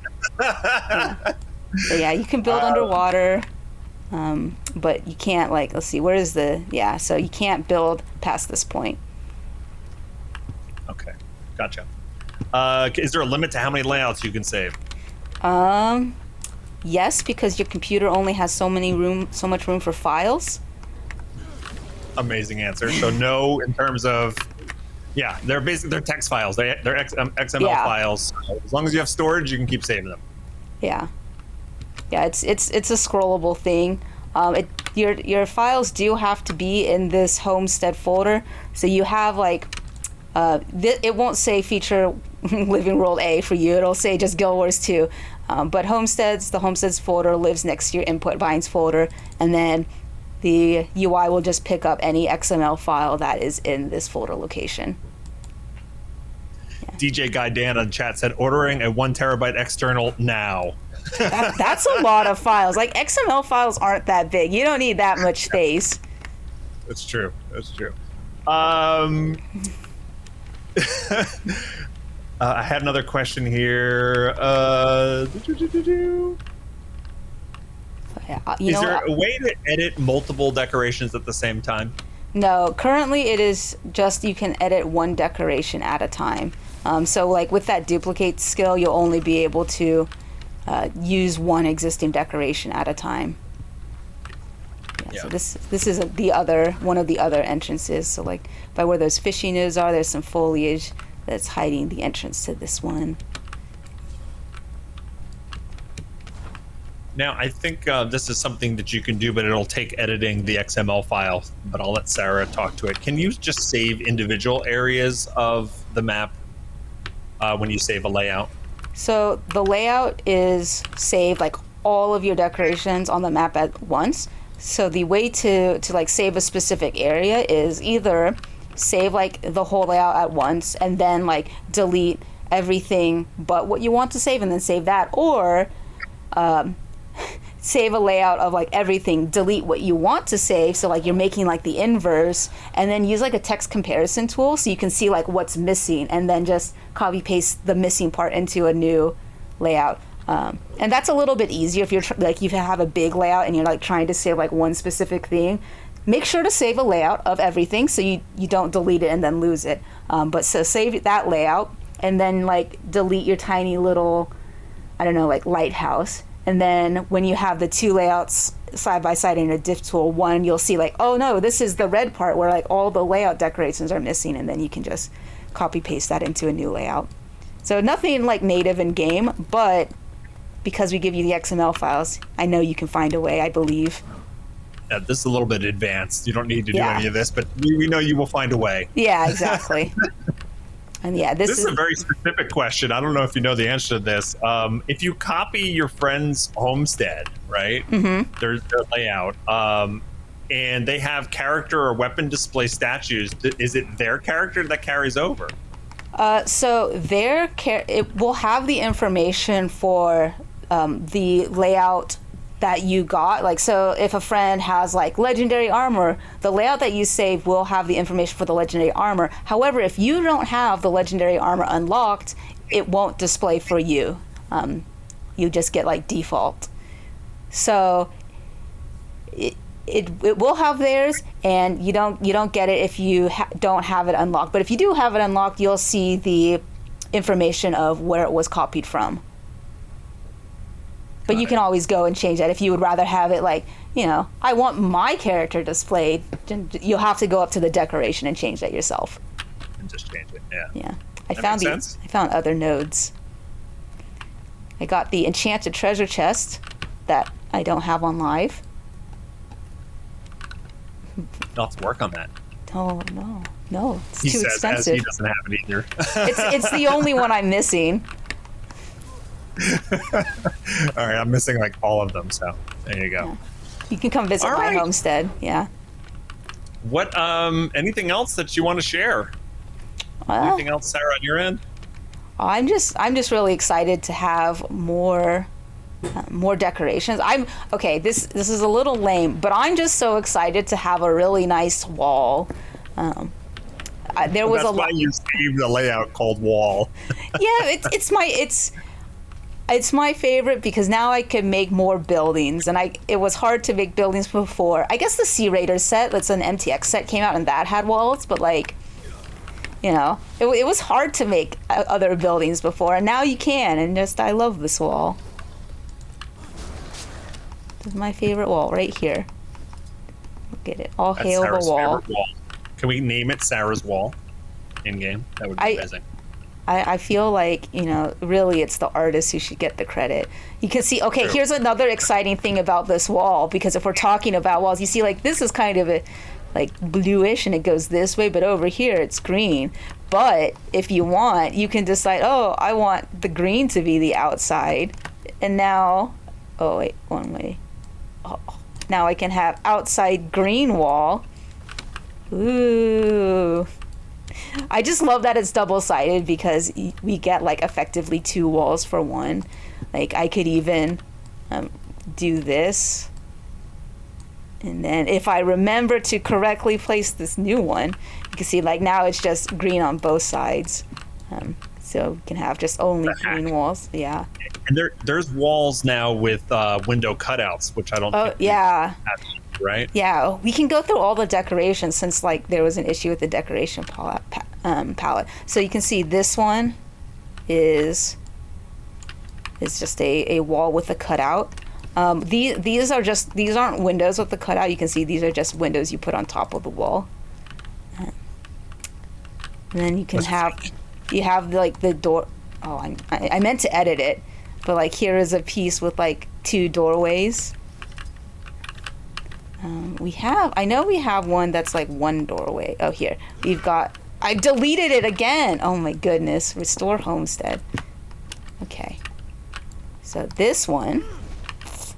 So yeah, you can build underwater, but you can't, like, let's see, where is so you can't build past this point. Okay, gotcha. Is there a limit to how many layouts you can save? Yes, because your computer only has so much room for files. Amazing answer. So no, in terms of, they're text files. They're XML files. So as long as you have storage, you can keep saving them. Yeah, it's a scrollable thing. Your files do have to be in this Homestead folder. So you have like, it won't say feature Living World A for you. It'll say just Guild Wars 2. But the Homesteads folder lives next to your Input Binds folder, and then the UI will just pick up any XML file that is in this folder location. DJ Guy Dan on chat said, ordering a 1 terabyte external now. That's a lot of files. Like, XML files aren't that big. You don't need that much space. That's true. I had another question here. Is there a way to edit multiple decorations at the same time? No, currently it is just you can edit one decoration at a time. So like with that duplicate skill, you'll only be able to use one existing decoration at a time. Yeah. So this is one of the other entrances. So like by where those fishing nose are, there's some foliage that's hiding the entrance to this one. Now, I think this is something that you can do, but it'll take editing the XML file, but I'll let Sarah talk to it. Can you just save individual areas of the map when you save a layout? So the layout is save like all of your decorations on the map at once. So the way to like save a specific area is either save like the whole layout at once and then like delete everything but what you want to save and then save that, or save a layout of like everything, delete what you want to save, so like you're making like the inverse, and then use like a text comparison tool so you can see like what's missing and then just copy paste the missing part into a new layout. And that's a little bit easier if you're like you have a big layout and you're like trying to save like one specific thing. Make sure to save a layout of everything so you don't delete it and then lose it. But so save that layout and then like delete your tiny little, I don't know, like lighthouse. And then when you have the two layouts side by side in a diff tool, one you'll see like, oh no, this is the red part where like all the layout decorations are missing, and then you can just copy paste that into a new layout. So nothing like native in game, but because we give you the XML files, I know you can find a way, I believe. Yeah, this is a little bit advanced. You don't need to do any of this, but we know you will find a way. Yeah, exactly. And yeah, this is a very specific question. I don't know if you know the answer to this. If you copy your friend's homestead, right? Mm-hmm. Their layout, and they have character or weapon display statues. Is it their character that carries over? So it will have the information for the layout that you got. Like, so if a friend has like legendary armor, the layout that you save will have the information for the legendary armor. However, if you don't have the legendary armor unlocked, it won't display for you. You just get like default. So it will have theirs, and you don't get it if you don't have it unlocked. But if you do have it unlocked, you'll see the information of where it was copied from. But you can always go and change that if you would rather have it like, I want my character displayed. You'll have to go up to the decoration and change that yourself. And just change it, yeah. Yeah. I found other nodes. I got the enchanted treasure chest that I don't have on live. You'll have to work on that. Oh, no. It's too expensive. As he doesn't have it either. It's the only one I'm missing. All right, I'm missing like all of them, so there you go. Yeah. You can come visit my homestead. Yeah. What anything else that you want to share? Anything else, Sarah, on your end? I'm just really excited to have more decorations. This is a little lame, but I'm just so excited to have a really nice wall. That's why you saved the layout called wall. Yeah, it's my favorite because now I can make more buildings, and it was hard to make buildings before. I guess the Sea Raiders set, that's an MTX set, came out and that had walls, but like, it was hard to make other buildings before, and now you can, and I love this wall. This is my favorite wall right here. Look at it. All hail the wall. Can we name it Sarah's Wall in game? That would be amazing. I feel like, really it's the artist who should get the credit. You can see, okay, here's another exciting thing about this wall, because if we're talking about walls, you see like this is kind of a like bluish and it goes this way, but over here it's green. But if you want, you can decide, I want the green to be the outside. And now, one way. Now I can have outside green wall. Ooh. I just love that it's double-sided because we get like effectively two walls for one. Like I could even do this, and then if I remember to correctly place this new one, you can see like now it's just green on both sides. So we can have just only green walls. Yeah. And there's walls now with window cutouts, which I don't think yeah. Right? Yeah, we can go through all the decorations since like there was an issue with the decoration palette. So you can see this one is just a wall with a cutout. These aren't windows with the cutout. You can see these are just windows you put on top of the wall. And then you can have like the door. Oh, I meant to edit it, but like here is a piece with like 2 doorways. I know we have one that's like 1 doorway. Oh, here. I deleted it again. Oh my goodness. Restore Homestead. Okay. So this one, if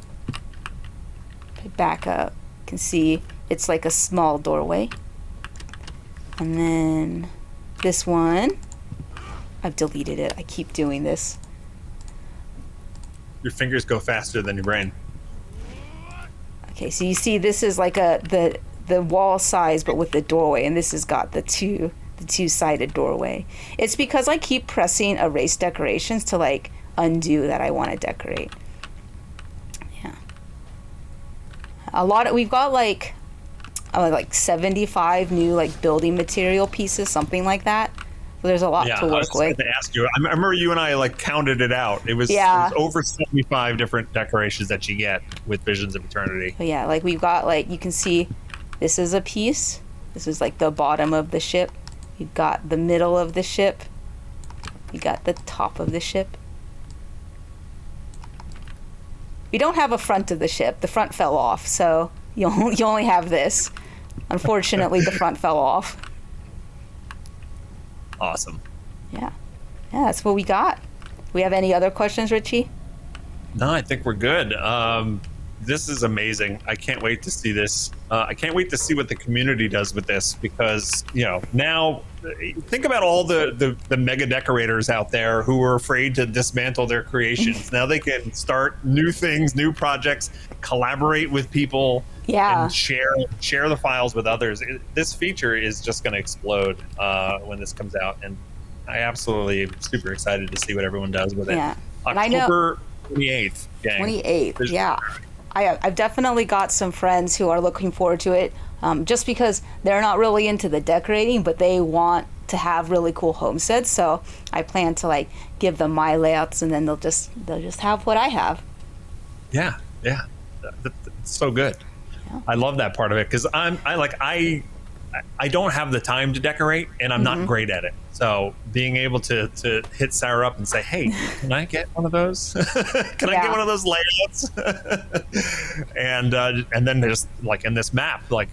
I back up, you can see it's like a small doorway. And then this one, I've deleted it. I keep doing this. Your fingers go faster than your brain. Okay, so you see this is like the wall size, but with the doorway, and this has got the two-sided doorway. It's because I keep pressing erase decorations to like undo that I want to decorate. Yeah. We've got like 75 new like building material pieces, something like that. So there's a lot to work with. I was going to ask you. I remember you and I like counted it out. It was over 75 different decorations that you get with Visions of Eternity. But yeah, like we've got like, you can see this is a piece. This is like the bottom of the ship. You've got the middle of the ship. You got the top of the ship. We don't have a front of the ship. The front fell off, so you only have this. Unfortunately, the front fell off. Awesome. Yeah, that's what we got. We have any other questions, Richie? No, I think we're good. This is amazing. I can't wait to see this. I can't wait to see what the community does with this, because now think about all the mega decorators out there who are afraid to dismantle their creations. Now they can start new things, new projects, collaborate with people, and share the files with others. This feature is just going to explode when this comes out, and I absolutely am super excited to see what everyone does with it. Yeah, October 28th, gang. 28th, yeah. I've definitely got some friends who are looking forward to it, just because they're not really into the decorating, but they want to have really cool homesteads. So I plan to like give them my layouts, and then they'll just have what I have. Yeah, it's so good. Yeah. I love that part of it, because I don't have the time to decorate, and I'm not great at it. So being able to hit Sarah up and say, hey, can I get one of those? Can I get one of those layouts? and then there's like in this map, like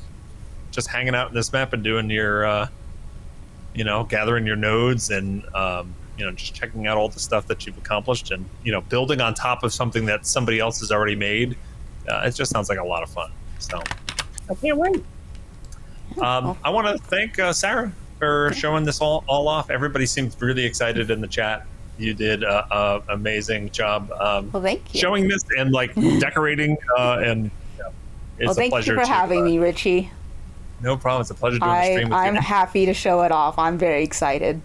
just hanging out in this map and doing your, gathering your nodes and, just checking out all the stuff that you've accomplished and, building on top of something that somebody else has already made. It just sounds like a lot of fun. So I can't wait. I want to thank Sarah for showing this all off. Everybody seemed really excited in the chat. You did an amazing job thank you. Showing this and like decorating. And it's thank you for having me, Richie. No problem. It's a pleasure doing the stream with you. I'm happy to show it off. I'm very excited.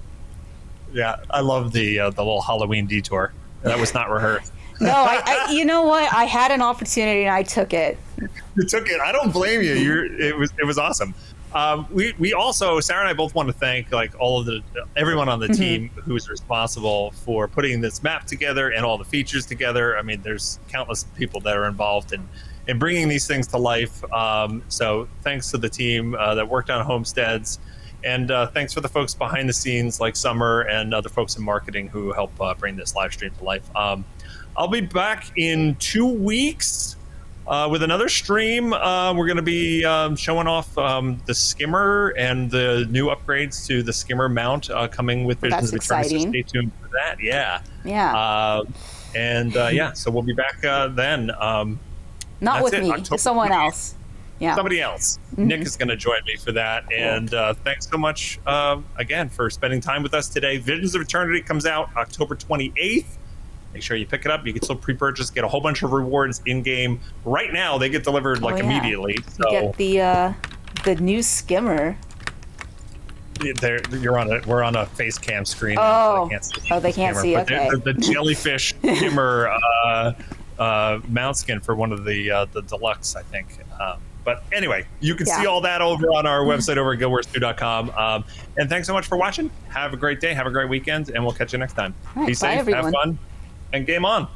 Yeah, I love the little Halloween detour. That was not rehearsed. No, I you know what? I had an opportunity and I took it. You took it. I don't blame you. It was awesome. We also, Sarah and I both want to thank like everyone on the team who's responsible for putting this map together and all the features together. I mean, there's countless people that are involved in bringing these things to life. So thanks to the team that worked on Homesteads, and thanks for the folks behind the scenes like Summer and other folks in marketing who help bring this live stream to life. I'll be back in 2 weeks with another stream. We're going to be showing off the skimmer and the new upgrades to the skimmer mount coming with Visions of Eternity. So stay tuned for that. So we'll be back then. Not with me, someone else. Yeah, somebody else. Nick is going to join me for that. And thanks so much again for spending time with us today. Visions of Eternity comes out October 28th. Make sure you pick it up. You can still pre-purchase, get a whole bunch of rewards in-game. Right now, they get delivered immediately. So you get the new skimmer. We're on a face cam screen. Oh, so they can't see. Okay. The jellyfish shimmer mount skin for one of the deluxe, I think. But anyway, you can see all that over on our website over at guildwars2.com. And thanks so much for watching. Have a great day. Have a great weekend, and we'll catch you next time. Right, Be safe. everyone. Have fun, and game on.